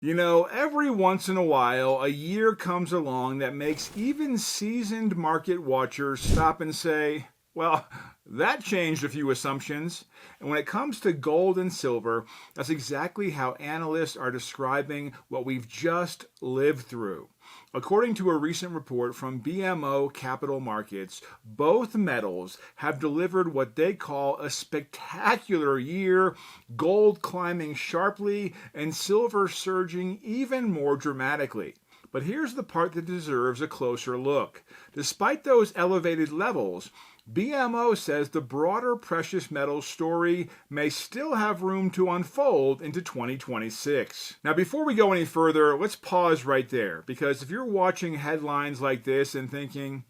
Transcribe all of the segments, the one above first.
You know, every once in a while, a year comes along that makes even seasoned market watchers stop and say, well, that changed a few assumptions. And when it comes to gold and silver, that's exactly how analysts are describing what we've just lived through. According to a recent report from BMO Capital Markets, both metals have delivered what they call a spectacular year, gold climbing sharply and silver surging even more dramatically. But here's the part that deserves a closer look. Despite those elevated levels, BMO says the broader precious metals story may still have room to unfold into 2026. Now, before we go any further, let's pause right there, because if you're watching headlines like this and thinking,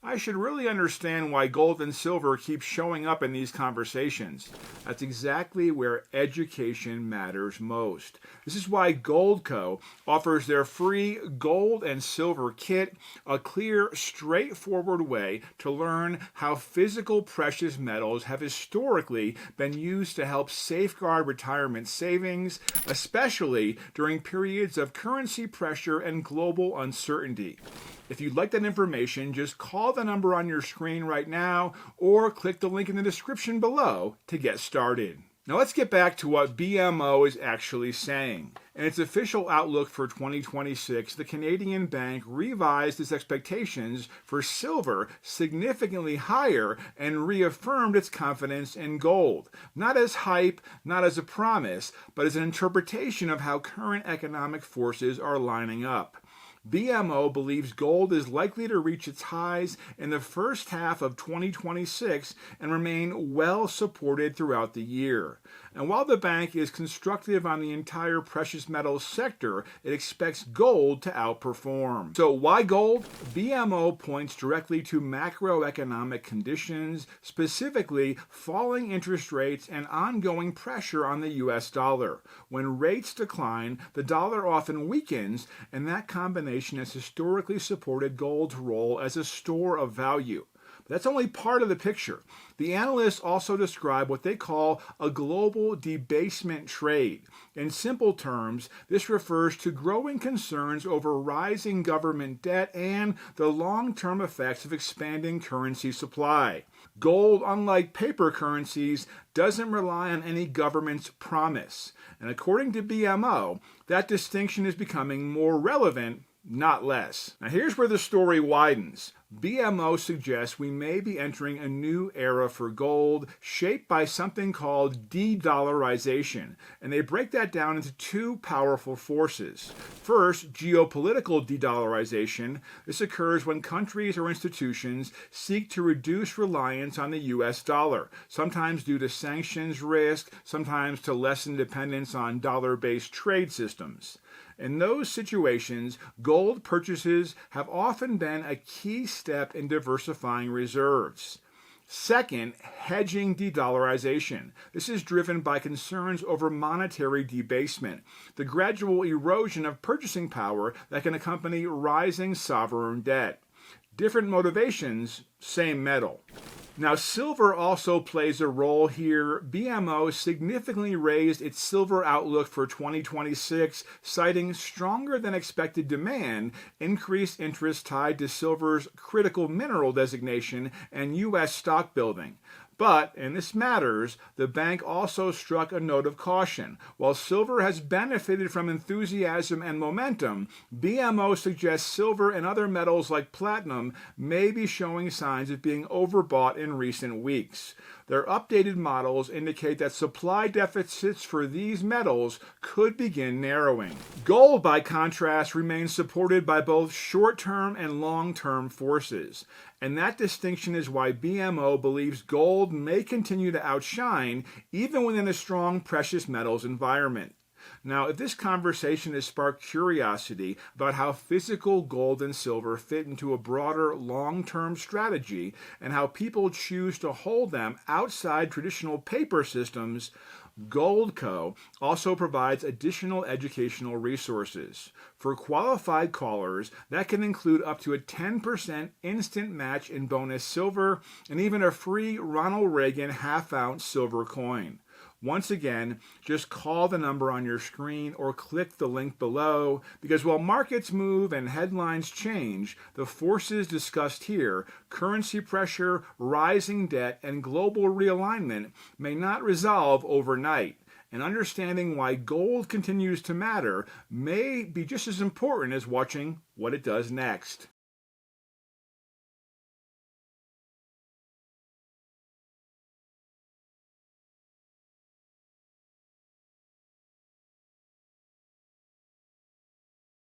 I should really understand why gold and silver keep showing up in these conversations. That's exactly where education matters most. This is why Goldco offers their free gold and silver kit, a clear, straightforward way to learn how physical precious metals have historically been used to help safeguard retirement savings, especially during periods of currency pressure and global uncertainty. If you'd like that information, just call the number on your screen right now or click the link in the description below to get started. Now let's get back to what BMO is actually saying. In its official outlook for 2026, the Canadian bank revised its expectations for silver significantly higher and reaffirmed its confidence in gold. Not as hype, not as a promise, but as an interpretation of how current economic forces are lining up. BMO believes gold is likely to reach its highs in the first half of 2026 and remain well supported throughout the year. And while the bank is constructive on the entire precious metals sector, it expects gold to outperform. So why gold? BMO points directly to macroeconomic conditions, specifically falling interest rates and ongoing pressure on the US dollar. When rates decline, the dollar often weakens, and that combination has historically supported gold's role as a store of value. But that's only part of the picture. The analysts also describe what they call a global debasement trade. In simple terms, this refers to growing concerns over rising government debt and the long-term effects of expanding currency supply. Gold, unlike paper currencies, doesn't rely on any government's promise. And according to BMO, that distinction is becoming more relevant, not less. Now here's where the story widens. BMO suggests we may be entering a new era for gold shaped by something called de-dollarization, and they break that down into two powerful forces. First, geopolitical de-dollarization. This occurs when countries or institutions seek to reduce reliance on the US dollar, sometimes due to sanctions risk, sometimes to lessen dependence on dollar-based trade systems. In those situations, gold purchases have often been a key step in diversifying reserves. Second, hedging de-dollarization. This is driven by concerns over monetary debasement, the gradual erosion of purchasing power that can accompany rising sovereign debt. Different motivations, same metal. Now, silver also plays a role here. BMO significantly raised its silver outlook for 2026, citing stronger than expected demand, increased interest tied to silver's critical mineral designation, and U.S. stock building. But, and this matters, the bank also struck a note of caution. While silver has benefited from enthusiasm and momentum, BMO suggests silver and other metals like platinum may be showing signs of being overbought in recent weeks. Their updated models indicate that supply deficits for these metals could begin narrowing. Gold, by contrast, remains supported by both short-term and long-term forces. And that distinction is why BMO believes gold may continue to outshine even within a strong precious metals environment. Now, if this conversation has sparked curiosity about how physical gold and silver fit into a broader long-term strategy and how people choose to hold them outside traditional paper systems, Goldco also provides additional educational resources. For qualified callers, that can include up to a 10% instant match in bonus silver and even a free Ronald Reagan half-ounce silver coin. Once again, just call the number on your screen or click the link below, because while markets move and headlines change, the forces discussed here, currency pressure, rising debt, and global realignment, may not resolve overnight. And understanding why gold continues to matter may be just as important as watching what it does next.